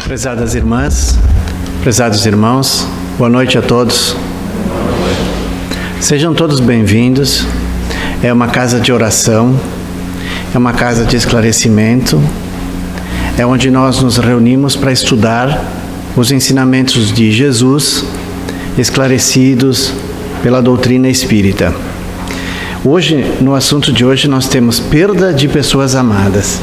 Prezadas irmãs, prezados irmãos, boa noite a todos. Sejam todos bem-vindos. É uma casa de oração, é uma casa de esclarecimento, é onde nós nos reunimos para estudar os ensinamentos de Jesus, esclarecidos pela doutrina espírita. Hoje, no assunto de hoje, nós temos perda de pessoas amadas.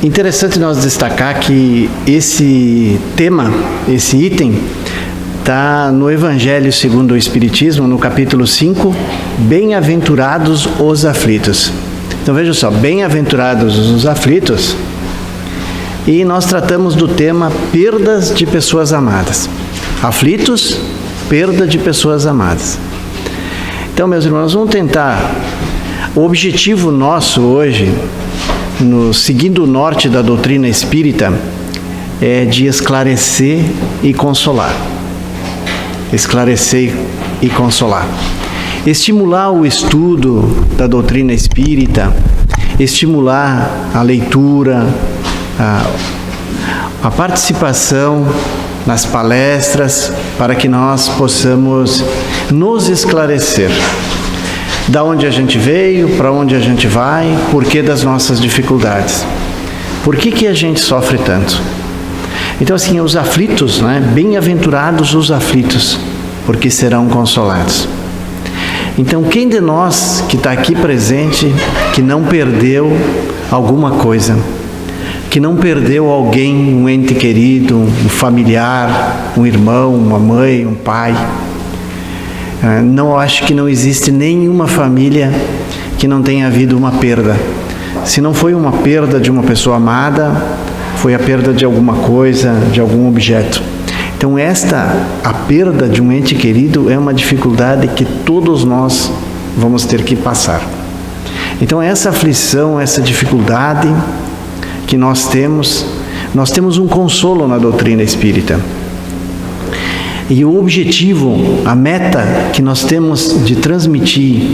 Interessante nós destacar que esse tema, esse item, está no Evangelho segundo o Espiritismo, no capítulo 5, Bem-aventurados os aflitos. Então veja só, bem-aventurados os aflitos, e nós tratamos do tema perdas de pessoas amadas. Aflitos, perda de pessoas amadas. Então, meus irmãos, vamos tentar. O objetivo nosso hoje, seguindo o norte da doutrina espírita, é de esclarecer e consolar. Esclarecer e consolar. Estimular o estudo da doutrina espírita, estimular a leitura, a participação nas palestras, para que nós possamos nos esclarecer. Da onde a gente veio, para onde a gente vai, porquê das nossas dificuldades. Por que a gente sofre tanto? Então, assim, os aflitos, né? Bem-aventurados os aflitos, porque serão consolados. Então, quem de nós que está aqui presente, que não perdeu alguma coisa, que não perdeu alguém, um ente querido, um familiar, um irmão, uma mãe, um pai? Não acho que não existe nenhuma família que não tenha havido uma perda. Se não foi uma perda de uma pessoa amada, foi a perda de alguma coisa, de algum objeto. Então a perda de um ente querido é uma dificuldade que todos nós vamos ter que passar. Então essa aflição, essa dificuldade que nós temos um consolo na doutrina espírita. E o objetivo, a meta que nós temos de transmitir,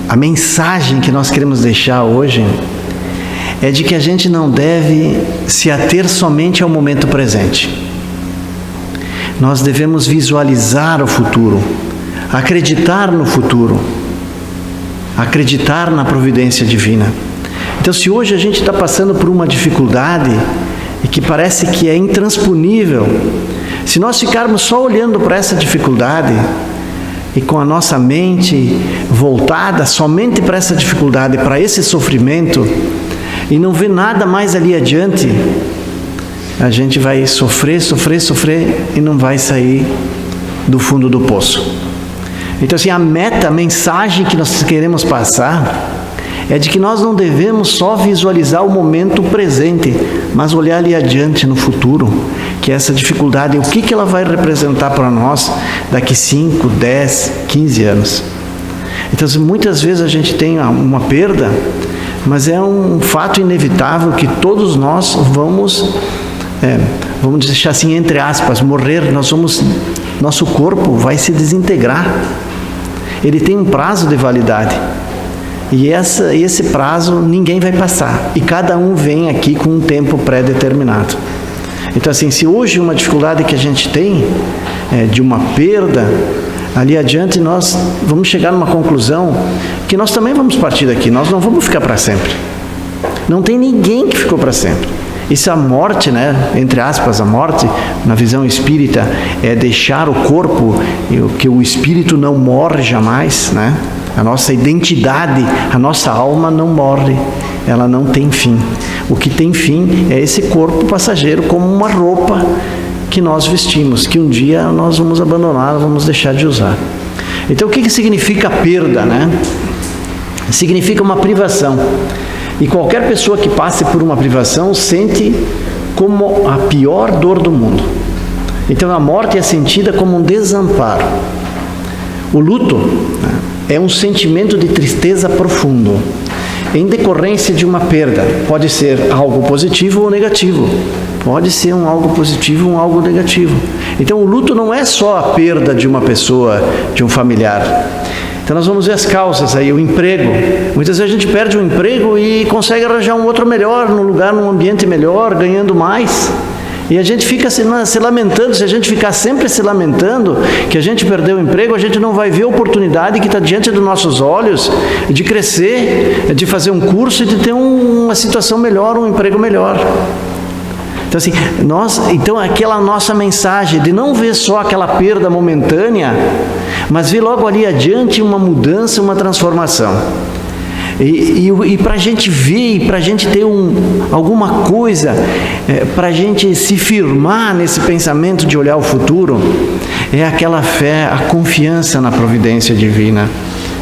a mensagem que nós queremos deixar hoje, é de que a gente não deve se ater somente ao momento presente. Nós devemos visualizar o futuro, acreditar no futuro, acreditar na providência divina. Então, se hoje a gente está passando por uma dificuldade e que parece que é intransponível, se nós ficarmos só olhando para essa dificuldade e com a nossa mente voltada somente para essa dificuldade, para esse sofrimento, e não ver nada mais ali adiante, a gente vai sofrer e não vai sair do fundo do poço. Então, assim, a mensagem que nós queremos passar é de que nós não devemos só visualizar o momento presente, mas olhar ali adiante no futuro, que essa dificuldade, o que ela vai representar para nós daqui 5, 10, 15 anos. Então, muitas vezes a gente tem uma perda, mas é um fato inevitável que todos nós vamos deixar assim, entre aspas, morrer. Nosso corpo vai se desintegrar. Ele tem um prazo de validade. E esse prazo ninguém vai passar. E cada um vem aqui com um tempo pré-determinado. Então, assim, se hoje uma dificuldade que a gente tem de uma perda, ali adiante nós vamos chegar numa conclusão que nós também vamos partir daqui. Nós não vamos ficar para sempre. Não tem ninguém que ficou para sempre. E se a morte, né, entre aspas, a morte, na visão espírita, é deixar o corpo, que o espírito não morre jamais, né? A nossa identidade, a nossa alma não morre, ela não tem fim. O que tem fim é esse corpo passageiro, como uma roupa que nós vestimos, que um dia nós vamos abandonar, vamos deixar de usar. Então, o que significa perda, né? Significa uma privação. E qualquer pessoa que passe por uma privação sente como a pior dor do mundo. Então, a morte é sentida como um desamparo. O luto, né, é um sentimento de tristeza profundo, em decorrência de uma perda. Pode ser algo positivo ou negativo. Pode ser algo positivo ou algo negativo. Então, o luto não é só a perda de uma pessoa, de um familiar. Então nós vamos ver as causas aí, o emprego. Muitas vezes a gente perde o emprego e consegue arranjar um outro melhor, num lugar, num ambiente melhor, ganhando mais. E a gente fica se lamentando. Se a gente ficar sempre se lamentando que a gente perdeu o emprego, a gente não vai ver a oportunidade que está diante dos nossos olhos de crescer, de fazer um curso e de ter uma situação melhor, um emprego melhor. Então assim, então aquela nossa mensagem de não ver só aquela perda momentânea, mas ver logo ali adiante uma mudança, uma transformação. E para a gente ver, e para a gente ter alguma coisa, para a gente se firmar nesse pensamento de olhar o futuro, é aquela fé, a confiança na providência divina.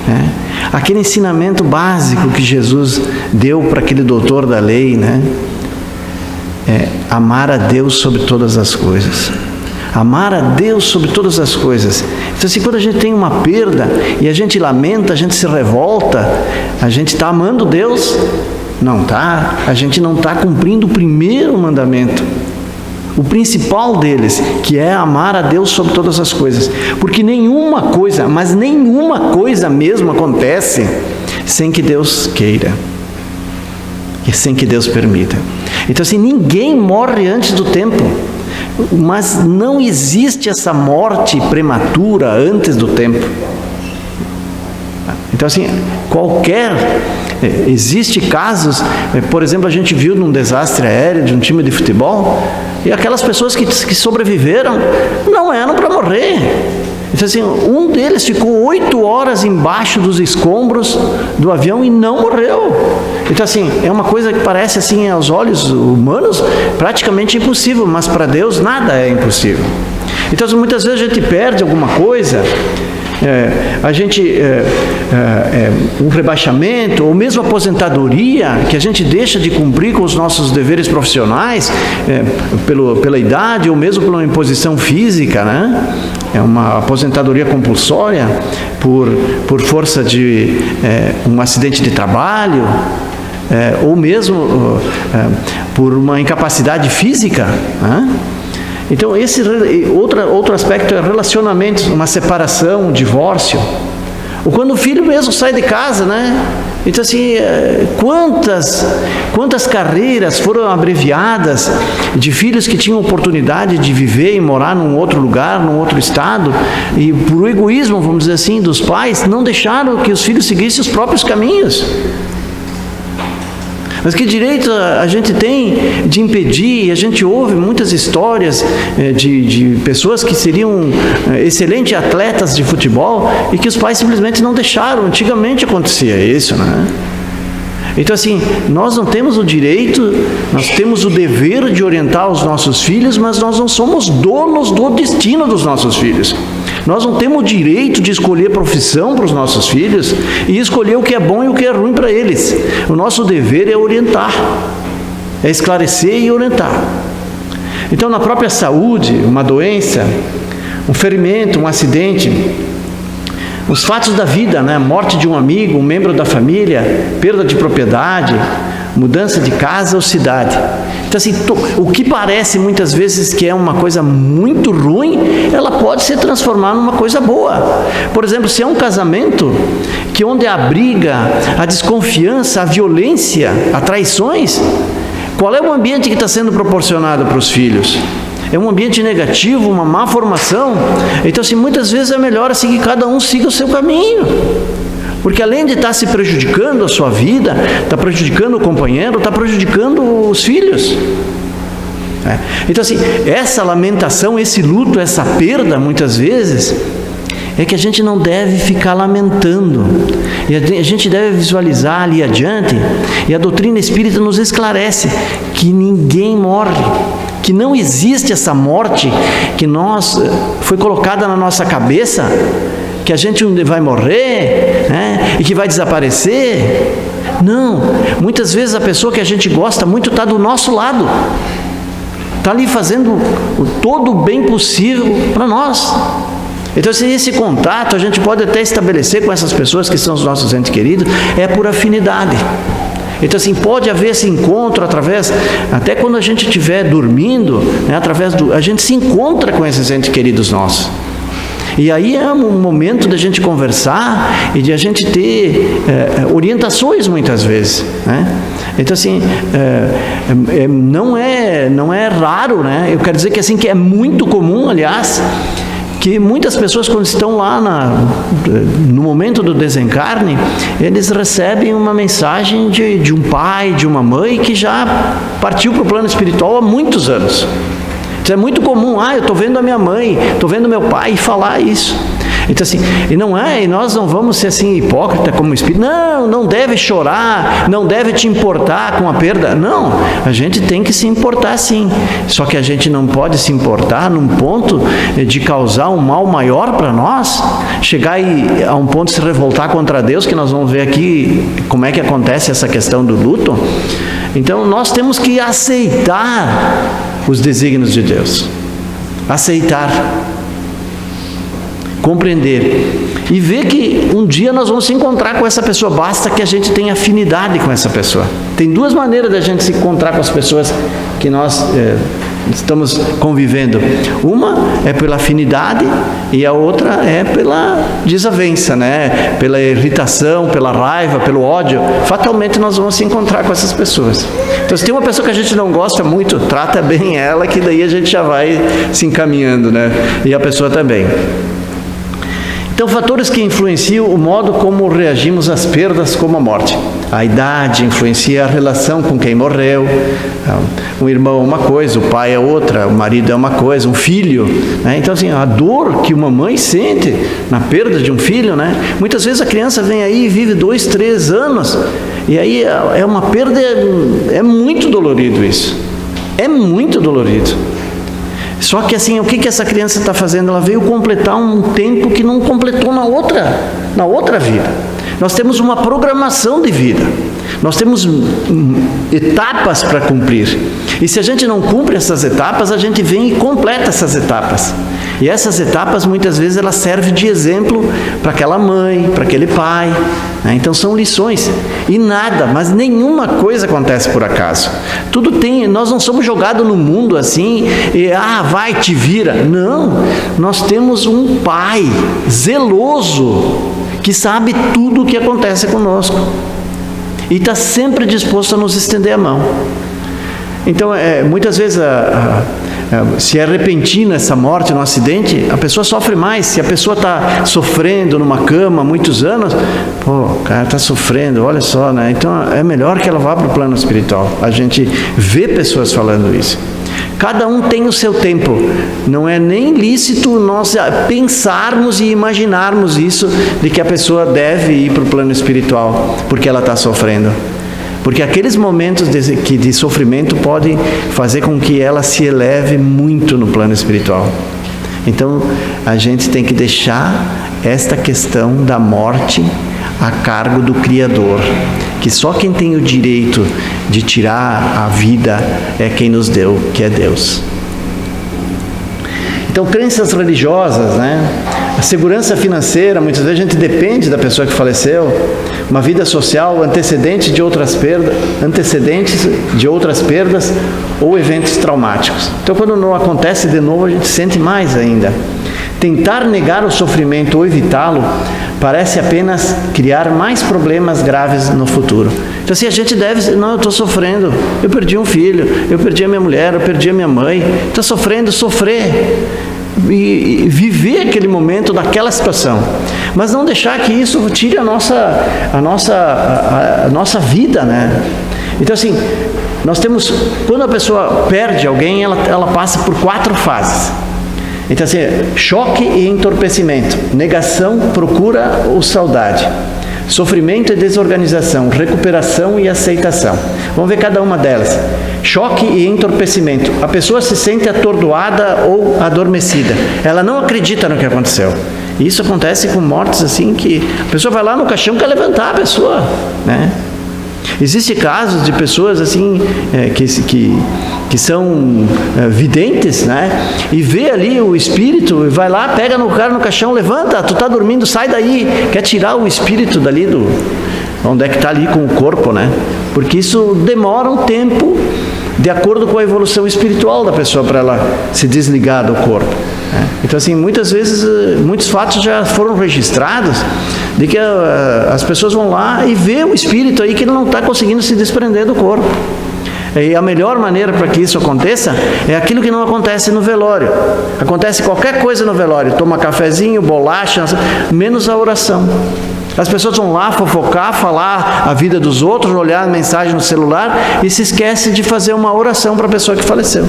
Né? Aquele ensinamento básico que Jesus deu para aquele doutor da lei, né? Amar a Deus sobre todas as coisas. Amar a Deus sobre todas as coisas. Então assim, quando a gente tem uma perda e a gente lamenta, a gente se revolta, a gente está amando Deus? Não está. A gente não está cumprindo o primeiro mandamento, o principal deles, que é amar a Deus sobre todas as coisas. Porque nenhuma coisa, mas nenhuma coisa mesmo acontece sem que Deus queira e sem que Deus permita. Então assim, ninguém morre antes do tempo. Mas não existe essa morte prematura antes do tempo. Então assim, existe casos, por exemplo, a gente viu num desastre aéreo de um time de futebol, e aquelas pessoas que sobreviveram não eram para morrer. Então assim, um deles ficou 8 horas embaixo dos escombros do avião e não morreu. Então assim, é uma coisa que parece assim aos olhos humanos praticamente impossível, mas para Deus nada é impossível. Então muitas vezes a gente perde alguma coisa, um rebaixamento, ou mesmo aposentadoria, que a gente deixa de cumprir com os nossos deveres profissionais, pela idade, ou mesmo por uma imposição física, né? É uma aposentadoria compulsória por força de um acidente de trabalho, ou mesmo por uma incapacidade física, né? Então, outro aspecto é relacionamentos, uma separação, um divórcio. Ou quando o filho mesmo sai de casa, né? Então, assim, quantas carreiras foram abreviadas de filhos que tinham oportunidade de viver e morar num outro lugar, num outro estado, e por egoísmo, vamos dizer assim, dos pais, não deixaram que os filhos seguissem os próprios caminhos. Mas que direito a gente tem de impedir? A gente ouve muitas histórias de pessoas que seriam excelentes atletas de futebol e que os pais simplesmente não deixaram. Antigamente acontecia isso, né? Então assim, nós não temos o direito, nós temos o dever de orientar os nossos filhos, mas nós não somos donos do destino dos nossos filhos. Nós não temos o direito de escolher profissão para os nossos filhos e escolher o que é bom e o que é ruim para eles. O nosso dever é orientar, é esclarecer e orientar. Então, na própria saúde, uma doença, um ferimento, um acidente, os fatos da vida, né? Morte de um amigo, um membro da família, perda de propriedade, mudança de casa ou cidade. Então assim, o que parece muitas vezes que é uma coisa muito ruim, ela pode se transformar numa coisa boa. Por exemplo, se é um casamento que onde há a briga, a desconfiança, a violência, as traições, qual é o ambiente que está sendo proporcionado para os filhos? É um ambiente negativo, uma má formação. Então assim, muitas vezes é melhor assim que cada um siga o seu caminho. Porque além de estar se prejudicando a sua vida, está prejudicando o companheiro, está prejudicando os filhos. Então assim, essa lamentação, esse luto, essa perda, muitas vezes, é que a gente não deve ficar lamentando. E a gente deve visualizar ali adiante, e a doutrina espírita nos esclarece que ninguém morre, que não existe essa morte que foi colocada na nossa cabeça, que a gente vai morrer, né, e que vai desaparecer. Não, muitas vezes a pessoa que a gente gosta muito está do nosso lado, está ali fazendo todo o bem possível para nós. Então, se esse contato a gente pode até estabelecer com essas pessoas que são os nossos entes queridos, é por afinidade. Então assim, pode haver esse encontro até quando a gente estiver dormindo, né, a gente se encontra com esses entes queridos nossos. E aí é um momento da gente conversar e de a gente ter orientações muitas vezes, né? Então assim, não é raro, né? Eu quero dizer que assim, que é muito comum, aliás, que muitas pessoas, quando estão lá no momento do desencarne, eles recebem uma mensagem de um pai, de uma mãe que já partiu para o plano espiritual há muitos anos. Isso é muito comum. Eu estou vendo a minha mãe, estou vendo meu pai falar isso. Então assim, e nós não vamos ser assim hipócrita como espírito. Não deve chorar, não deve te importar com a perda. Não, a gente tem que se importar sim. Só que a gente não pode se importar num ponto de causar um mal maior para nós, chegar a um ponto de se revoltar contra Deus, que nós vamos ver aqui como é que acontece essa questão do luto. Então nós temos que aceitar os desígnios de Deus. Aceitar. Compreender e ver que um dia nós vamos se encontrar com essa pessoa, basta que a gente tenha afinidade com essa pessoa. Tem duas maneiras da gente se encontrar com as pessoas que nós estamos convivendo. Uma é pela afinidade e a outra é pela desavença, né? Pela irritação, pela raiva, pelo ódio. Fatalmente nós vamos se encontrar com essas pessoas. Então, se tem uma pessoa que a gente não gosta muito, trata bem ela, que daí a gente já vai se encaminhando, né? E a pessoa também. Então, fatores que influenciam o modo como reagimos às perdas, como a morte. A idade influencia a relação com quem morreu. Um irmão é uma coisa, o pai é outra, o marido é uma coisa, um filho, né? Então, assim, a dor que uma mãe sente na perda de um filho, né? Muitas vezes a criança vem aí e vive 2, 3 anos, e aí é uma perda, é muito dolorido isso. É muito dolorido. Só que assim, o que essa criança está fazendo? Ela veio completar um tempo que não completou na outra vida. Nós temos uma programação de vida. Nós temos etapas para cumprir. E se a gente não cumpre essas etapas, a gente vem e completa essas etapas. E essas etapas, muitas vezes, elas servem de exemplo para aquela mãe, para aquele pai, né? Então, são lições. E nada, mas nenhuma coisa acontece por acaso. Tudo tem, nós não somos jogados no mundo assim, e vai, te vira. Não, nós temos um pai zeloso, que sabe tudo o que acontece conosco. E está sempre disposto a nos estender a mão. Então, muitas vezes, se é repentina essa morte no acidente, a pessoa sofre mais. Se a pessoa está sofrendo numa cama há muitos anos, o cara está sofrendo, olha só, né? Então, é melhor que ela vá para o plano espiritual. A gente vê pessoas falando isso. Cada um tem o seu tempo. Não é nem lícito nós pensarmos e imaginarmos isso, de que a pessoa deve ir para o plano espiritual, porque ela está sofrendo. Porque aqueles momentos de sofrimento podem fazer com que ela se eleve muito no plano espiritual. Então, a gente tem que deixar esta questão da morte a cargo do Criador, que só quem tem o direito de tirar a vida é quem nos deu, que é Deus. Então, crenças religiosas, né? A segurança financeira, muitas vezes a gente depende da pessoa que faleceu. Uma vida social, antecedentes de outras perdas ou eventos traumáticos. Então, quando não acontece de novo, a gente sente mais ainda. Tentar negar o sofrimento ou evitá-lo parece apenas criar mais problemas graves no futuro. Então, assim, a gente deve... Não, eu estou sofrendo. Eu perdi um filho, eu perdi a minha mulher, eu perdi a minha mãe. Estou sofrendo, sofrer. E viver aquele momento daquela situação. Mas não deixar que isso tire a nossa vida, né? Então, assim, nós temos... Quando a pessoa perde alguém, ela passa por 4 fases. Então, assim, choque e entorpecimento, negação, procura ou saudade, sofrimento e desorganização, recuperação e aceitação. Vamos ver cada uma delas. Choque e entorpecimento. A pessoa se sente atordoada ou adormecida. Ela não acredita no que aconteceu. Isso acontece com mortes assim que a pessoa vai lá no caixão e quer levantar a pessoa, né? Existem casos de pessoas assim que são videntes, né? E vê ali o espírito e vai lá, pega no cara no caixão, levanta, tu está dormindo, sai daí, quer tirar o espírito dali onde é que está ali com o corpo, né? Porque isso demora um tempo de acordo com a evolução espiritual da pessoa, para ela se desligar do corpo. Então, assim, muitas vezes, muitos fatos já foram registrados de que as pessoas vão lá e vê o espírito aí que ele não está conseguindo se desprender do corpo. E a melhor maneira para que isso aconteça é aquilo que não acontece no velório. Acontece qualquer coisa no velório, toma cafezinho, bolacha, menos a oração. As pessoas vão lá fofocar, falar a vida dos outros, olhar a mensagem no celular e se esquece de fazer uma oração para a pessoa que faleceu.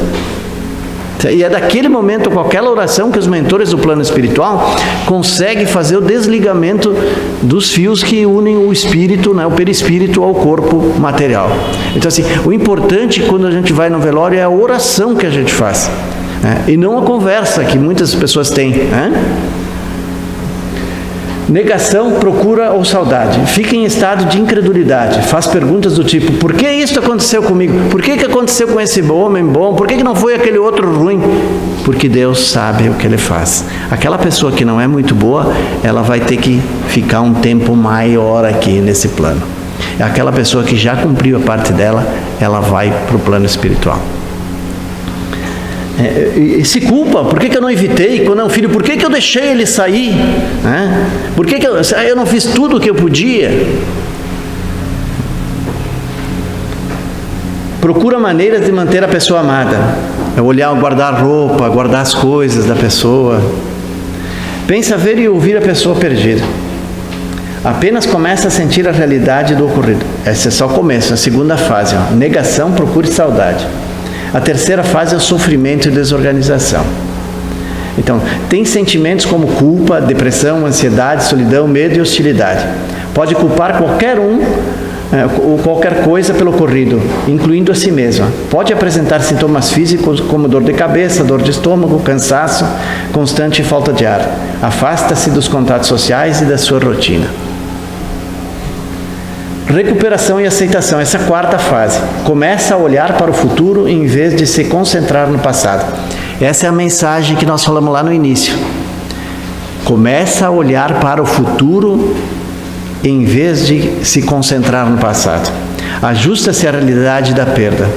E é daquele momento, com aquela oração, que os mentores do plano espiritual conseguem fazer o desligamento dos fios que unem o espírito, o perispírito, ao corpo material. Então, assim, o importante quando a gente vai no velório é a oração que a gente faz, e não a conversa que muitas pessoas têm. Negação, procura ou saudade. Fica em estado de incredulidade. Faz perguntas do tipo: por que isso aconteceu comigo? Por que aconteceu com esse homem bom? Por que não foi aquele outro ruim? Porque Deus sabe o que Ele faz. Aquela pessoa que não é muito boa, ela vai ter que ficar um tempo maior aqui nesse plano. Aquela pessoa que já cumpriu a parte dela, ela vai para o plano espiritual. E se culpa: por que eu não evitei? Quando é um filho, por que eu deixei ele sair? Por que eu não fiz tudo o que eu podia? Procura maneiras de manter a pessoa amada. É olhar, guardar roupa, guardar as coisas da pessoa. Pensa ver e ouvir a pessoa perdida. Apenas começa a sentir a realidade do ocorrido. Esse é só o começo, a segunda fase. Negação, procura e saudade. A terceira fase é o sofrimento e desorganização. Então, tem sentimentos como culpa, depressão, ansiedade, solidão, medo e hostilidade. Pode culpar qualquer um ou qualquer coisa pelo ocorrido, incluindo a si mesma. Pode apresentar sintomas físicos como dor de cabeça, dor de estômago, cansaço constante e falta de ar. Afasta-se dos contatos sociais e da sua rotina. Recuperação e aceitação, essa é a quarta fase. Começa a olhar para o futuro em vez de se concentrar no passado. Essa é a mensagem que nós falamos lá no início. Começa a olhar para o futuro em vez de se concentrar no passado. Ajusta-se à realidade da perda.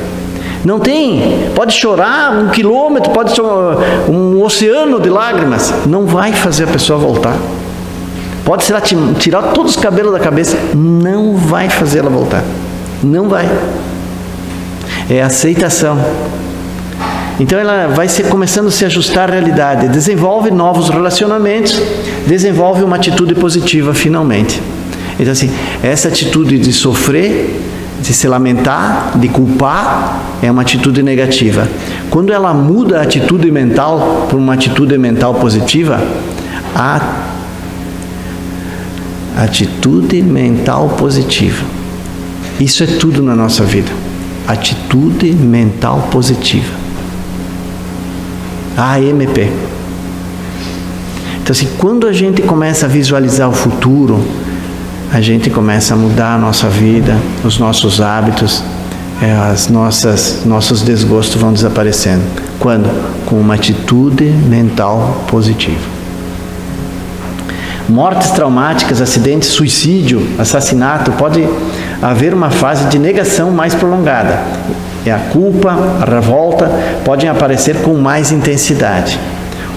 Não tem, pode chorar 1 quilômetro, pode chorar um oceano de lágrimas, não vai fazer a pessoa voltar. Pode, sei lá, tirar todos os cabelos da cabeça, não vai fazê-la voltar. Não vai. É aceitação. Então ela vai começando a se ajustar à realidade, desenvolve novos relacionamentos, desenvolve uma atitude positiva finalmente. Então, assim, essa atitude de sofrer, de se lamentar, de culpar, é uma atitude negativa. Quando ela muda a atitude mental por uma atitude mental positiva, a atitude mental positiva. Isso é tudo na nossa vida. Atitude mental positiva. AMP. Então, assim, quando a gente começa a visualizar o futuro, a gente começa a mudar a nossa vida, os nossos hábitos, nossos desgostos vão desaparecendo. Quando? Com uma atitude mental positiva. Mortes traumáticas, acidentes, suicídio, assassinato, pode haver uma fase de negação mais prolongada. E a culpa, a revolta podem aparecer com mais intensidade.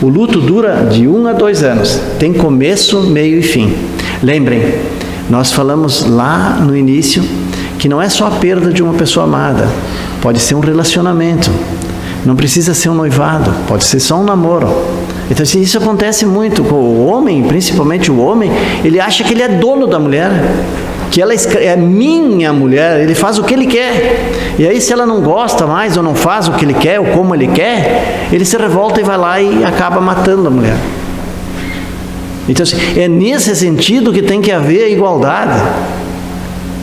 O luto dura de 1 a 2 anos, tem começo, meio e fim. Lembrem, nós falamos lá no início que não é só a perda de uma pessoa amada, pode ser um relacionamento, não precisa ser um noivado, pode ser só um namoro. Então, assim, isso acontece muito com o homem, principalmente o homem, ele acha que ele é dono da mulher, que ela é minha mulher, ele faz o que ele quer. E aí, se ela não gosta mais, ou não faz o que ele quer, ou como ele quer, ele se revolta e vai lá e acaba matando a mulher. Então, assim, é nesse sentido que tem que haver a igualdade.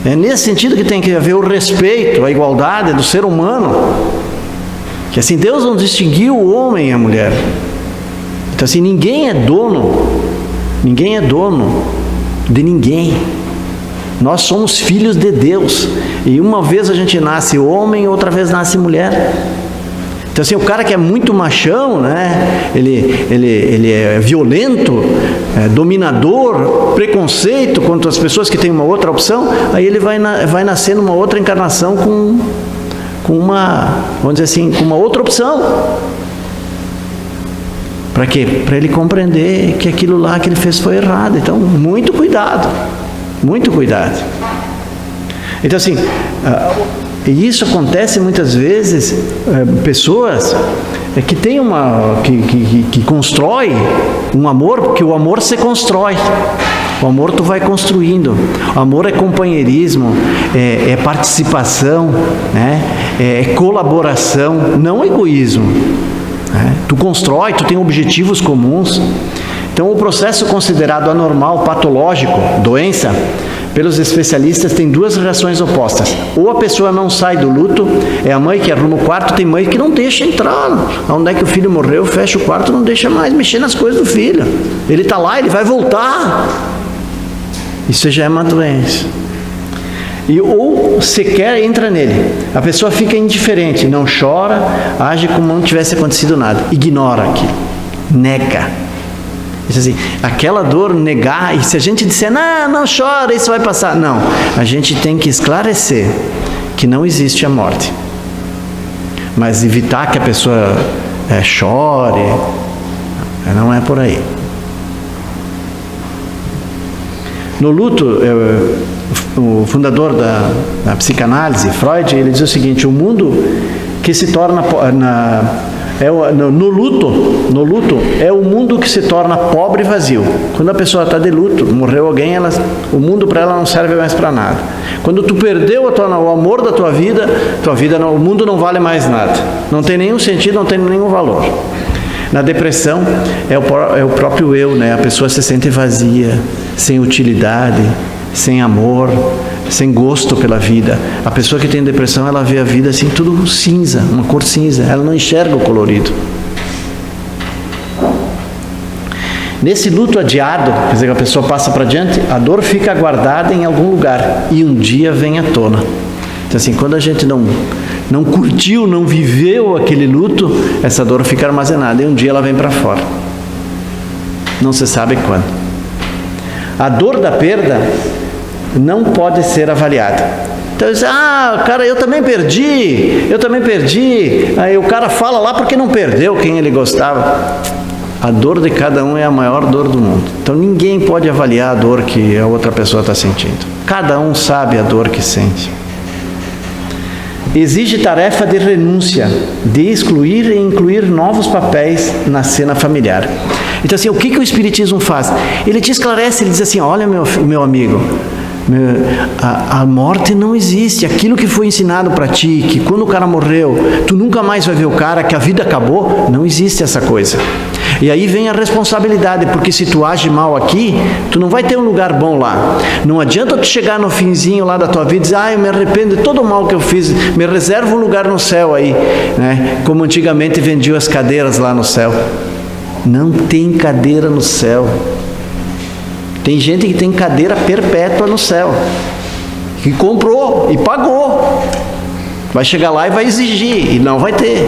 É nesse sentido que tem que haver o respeito, a igualdade do ser humano. Que assim, Deus não distinguiu o homem e a mulher. Então, assim, ninguém é dono de ninguém. Nós somos filhos de Deus. E uma vez a gente nasce homem, outra vez nasce mulher. Então, assim, o cara que é muito machão, né? Ele é violento, dominador, preconceito contra as pessoas que têm uma outra opção, aí ele vai nascer numa outra encarnação com uma, vamos dizer assim, com uma outra opção. Para quê? Para ele compreender que aquilo lá que ele fez foi errado. Então, muito cuidado. Muito cuidado. Então, assim, e isso acontece muitas vezes, pessoas que tem que constrói um amor, porque o amor se constrói. O amor tu vai construindo. O amor é companheirismo, é participação, né? É colaboração, não egoísmo. Né? Tu constrói, tu tem objetivos comuns. Então, o processo considerado anormal, patológico, doença, pelos especialistas, tem duas reações opostas. Ou a pessoa não sai do luto, é a mãe que arruma o quarto, tem mãe que não deixa entrar. Onde é que o filho morreu, fecha o quarto, não deixa mais mexer nas coisas do filho. Ele está lá, ele vai voltar. Isso já é uma doença. Ou sequer entra nele. A pessoa fica indiferente, não chora, age como não tivesse acontecido nada. Ignora aquilo, nega. Diz assim, aquela dor negar, e se a gente disser, não chora, isso vai passar. Não, a gente tem que esclarecer que não existe a morte. Mas evitar que a pessoa chore, não é por aí. No luto, o fundador da psicanálise, Freud, ele diz o seguinte, o mundo que se torna... No luto é o mundo que se torna pobre e vazio. Quando a pessoa está de luto, morreu alguém, o mundo para ela não serve mais para nada. Quando tu perdeu o amor da tua vida o mundo não vale mais nada. Não tem nenhum sentido, não tem nenhum valor. Na depressão é o próprio eu, né? A pessoa se sente vazia, sem utilidade, sem amor, sem gosto pela vida. A pessoa que tem depressão, ela vê a vida assim, tudo cinza, uma cor cinza. Ela não enxerga o colorido. Nesse luto adiado, quer dizer, que a pessoa passa para diante, a dor fica guardada em algum lugar e um dia vem à tona. Então, assim, quando a gente não curtiu, não viveu aquele luto, essa dor fica armazenada e um dia ela vem para fora. Não se sabe quando. A dor da perda não pode ser avaliada. Então, cara, eu também perdi. Aí o cara fala lá porque não perdeu quem ele gostava. A dor de cada um é a maior dor do mundo. Então, ninguém pode avaliar a dor que a outra pessoa está sentindo. Cada um sabe a dor que sente. Exige tarefa de renúncia, de excluir e incluir novos papéis na cena familiar. Então, assim, o que o Espiritismo faz? Ele te esclarece, ele diz assim, olha, meu amigo, a morte não existe. Aquilo que foi ensinado para ti, que quando o cara morreu, tu nunca mais vai ver o cara, que a vida acabou, não existe essa coisa. E aí vem a responsabilidade, porque se tu age mal aqui, tu não vai ter um lugar bom lá. Não adianta tu chegar no finzinho lá da tua vida e dizer, eu me arrependo de todo o mal que eu fiz, me reservo um lugar no céu aí, né? Como antigamente vendiam as cadeiras lá no céu. Não tem cadeira no céu. Tem gente que tem cadeira perpétua no céu, que comprou e pagou. Vai chegar lá e vai exigir, e não vai ter.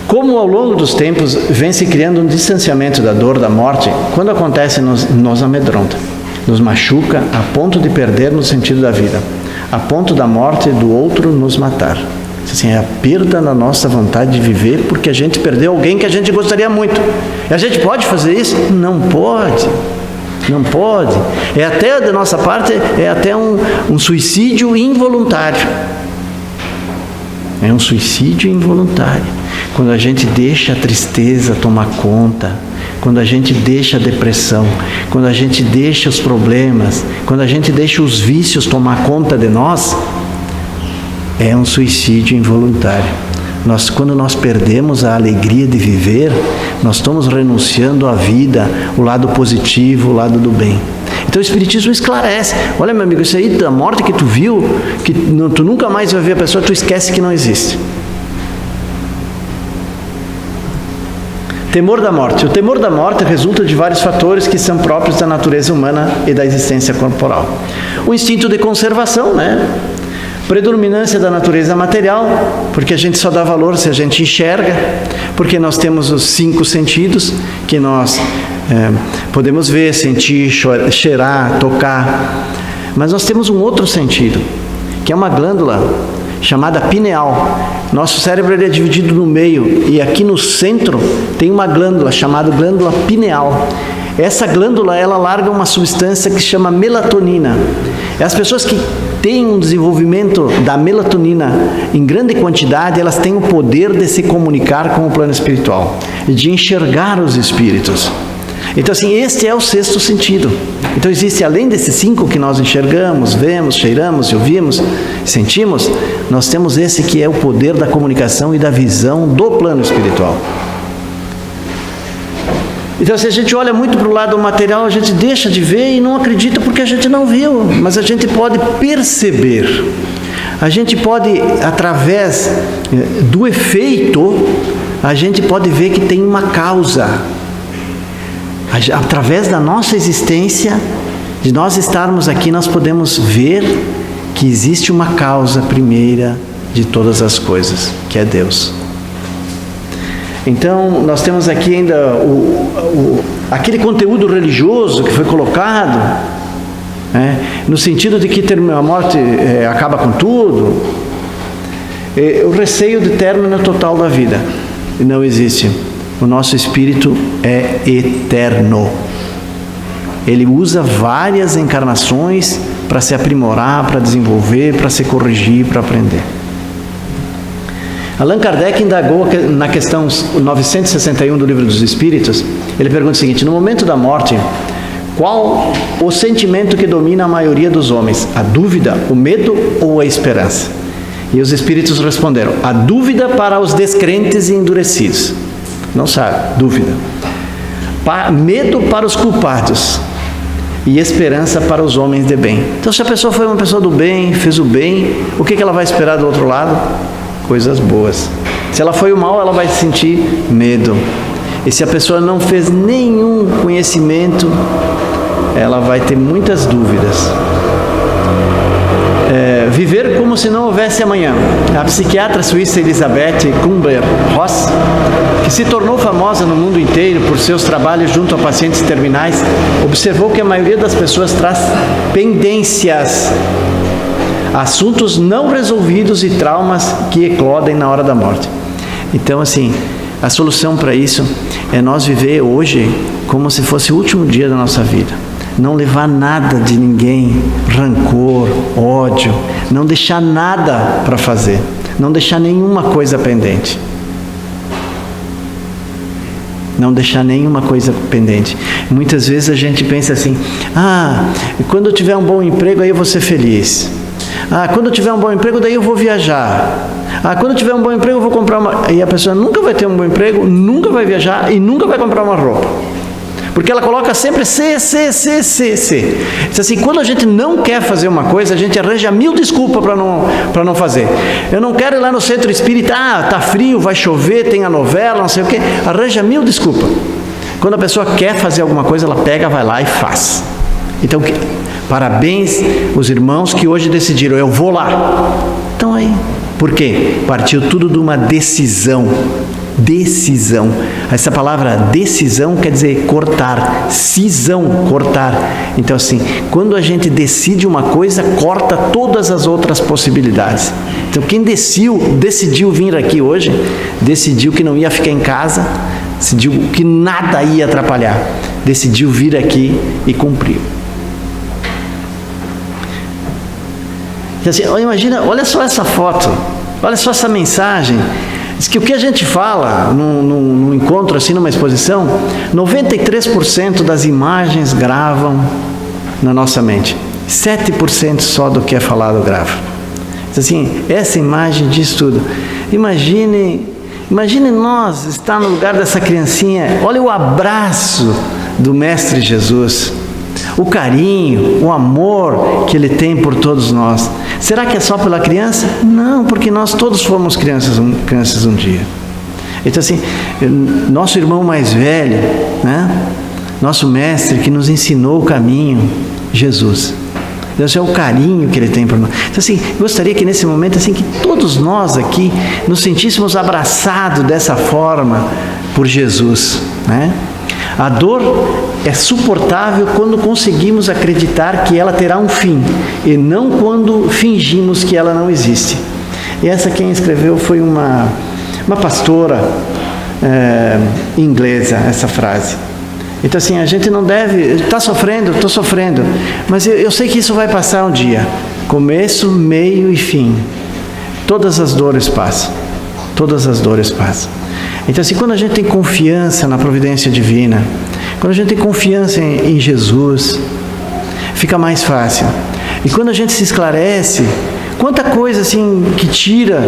Como ao longo dos tempos vem se criando um distanciamento da dor da morte, quando acontece nos amedronta, nos machuca a ponto de perdermos o sentido da vida, a ponto da morte do outro nos matar. Assim, é a perda da nossa vontade de viver porque a gente perdeu alguém que a gente gostaria muito. E a gente pode fazer isso? Não pode. Não pode. É até, da nossa parte, é até um suicídio involuntário. É um suicídio involuntário. Quando a gente deixa a tristeza tomar conta, quando a gente deixa a depressão, quando a gente deixa os problemas, quando a gente deixa os vícios tomar conta de nós, é um suicídio involuntário. Quando nós perdemos a alegria de viver, nós estamos renunciando à vida, o lado positivo, o lado do bem. Então o Espiritismo esclarece. Olha, meu amigo, isso aí da morte que tu viu, que tu nunca mais vai ver a pessoa, tu esquece que não existe. Temor da morte. O temor da morte resulta de vários fatores que são próprios da natureza humana e da existência corporal. O instinto de conservação, né? Predominância da natureza material, porque a gente só dá valor se a gente enxerga, porque nós temos os 5 sentidos, que nós podemos ver, sentir, cheirar, tocar. Mas nós temos um outro sentido, que é uma glândula chamada pineal. Nosso cérebro ele é dividido no meio e aqui no centro tem uma glândula chamada glândula pineal. Essa glândula, ela larga uma substância que se chama melatonina. As pessoas que têm um desenvolvimento da melatonina em grande quantidade, elas têm o poder de se comunicar com o plano espiritual e de enxergar os espíritos. Então, assim, este é o sexto sentido. Então, existe, além desses 5 que nós enxergamos, vemos, cheiramos, ouvimos, sentimos, nós temos esse que é o poder da comunicação e da visão do plano espiritual. Então, se a gente olha muito para o lado material, a gente deixa de ver e não acredita porque a gente não viu, mas a gente pode perceber. A gente pode, através do efeito, a gente pode ver que tem uma causa. Através da nossa existência, de nós estarmos aqui, nós podemos ver que existe uma causa primeira de todas as coisas, que é Deus. Então, nós temos aqui ainda aquele conteúdo religioso que foi colocado, né, no sentido de que a morte acaba com tudo, o receio de término total da vida. E não existe. O nosso espírito é eterno. Ele usa várias encarnações para se aprimorar, para desenvolver, para se corrigir, para aprender. Allan Kardec indagou na questão 961 do Livro dos Espíritos. Ele pergunta o seguinte: no momento da morte, qual o sentimento que domina a maioria dos homens? A dúvida, o medo ou a esperança? E os Espíritos responderam: a dúvida para os descrentes e endurecidos. Não sabe, dúvida. Medo para os culpados e esperança para os homens de bem. Então, se a pessoa foi uma pessoa do bem, fez o bem, o que ela vai esperar do outro lado? Coisas boas. Se ela foi o mal, ela vai sentir medo. E se a pessoa não fez nenhum conhecimento, ela vai ter muitas dúvidas. Viver como se não houvesse amanhã. A psiquiatra suíça Elisabeth Kübler-Ross, que se tornou famosa no mundo inteiro por seus trabalhos junto a pacientes terminais, observou que a maioria das pessoas traz pendências, assuntos não resolvidos e traumas que eclodem na hora da morte. Então, assim, a solução para isso é nós viver hoje como se fosse o último dia da nossa vida. Não levar nada de ninguém, rancor, ódio, não deixar nada para fazer, não deixar nenhuma coisa pendente. Não deixar nenhuma coisa pendente. Muitas vezes a gente pensa assim: quando eu tiver um bom emprego, aí eu vou ser feliz. Quando eu tiver um bom emprego, daí eu vou viajar. Quando eu tiver um bom emprego, eu vou comprar uma... E a pessoa nunca vai ter um bom emprego, nunca vai viajar e nunca vai comprar uma roupa. Porque ela coloca sempre C. Então, assim, quando a gente não quer fazer uma coisa, a gente arranja 1000 desculpas para não fazer. Eu não quero ir lá no centro espírita, tá frio, vai chover, tem a novela, não sei o quê. Arranja 1000 desculpas. Quando a pessoa quer fazer alguma coisa, ela pega, vai lá e faz. Então, parabéns os irmãos que hoje decidiram: eu vou lá. Então aí, por quê? Partiu tudo de uma decisão. Decisão. Essa palavra decisão quer dizer cortar. Cisão, cortar. Então, assim, quando a gente decide uma coisa, corta todas as outras possibilidades. Então, quem decidiu vir aqui hoje, decidiu que não ia ficar em casa, decidiu que nada ia atrapalhar, decidiu vir aqui e cumpriu. Então, assim, imagina, olha só essa foto, olha só essa mensagem. Diz que o que a gente fala num encontro assim, numa exposição, 93% das imagens gravam na nossa mente. 7% só do que é falado grava. Diz assim, essa imagem diz tudo. Imagine nós estar no lugar dessa criancinha. Olha o abraço do Mestre Jesus. O carinho, o amor que Ele tem por todos nós. Será que é só pela criança? Não, porque nós todos fomos crianças um dia. Então, assim, nosso irmão mais velho, né? Nosso mestre que nos ensinou o caminho, Jesus. Deus é o carinho que Ele tem por nós. Então, assim, gostaria que nesse momento, assim, que todos nós aqui nos sentíssemos abraçados dessa forma por Jesus, né? A dor é suportável quando conseguimos acreditar que ela terá um fim, e não quando fingimos que ela não existe. E essa quem escreveu foi uma pastora inglesa, essa frase. Então assim, a gente não deve... Está sofrendo? Estou sofrendo. Mas eu sei que isso vai passar um dia. Começo, meio e fim. Todas as dores passam. Todas as dores passam. Então assim, quando a gente tem confiança na providência divina, quando a gente tem confiança em Jesus, fica mais fácil. E quando a gente se esclarece, quanta coisa assim que tira,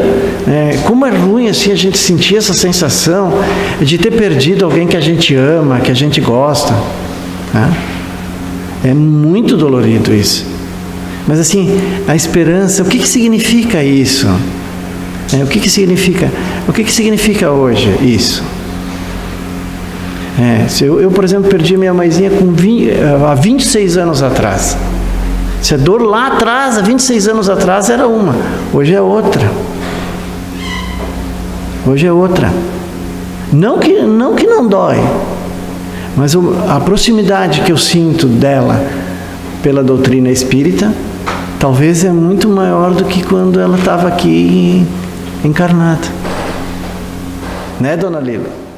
como é ruim assim a gente sentir essa sensação de ter perdido alguém que a gente ama, que a gente gosta, né? É muito dolorido isso. Mas assim, a esperança, o que significa isso? O que significa hoje isso? Eu, por exemplo, perdi minha mãezinha há 26 anos atrás. Se a dor lá atrás, há 26 anos atrás, era uma. Hoje é outra. Hoje é outra. Não que não dói, mas a proximidade que eu sinto dela pela doutrina espírita, talvez é muito maior do que quando ela estava aqui encarnada. Né, Dona Lila?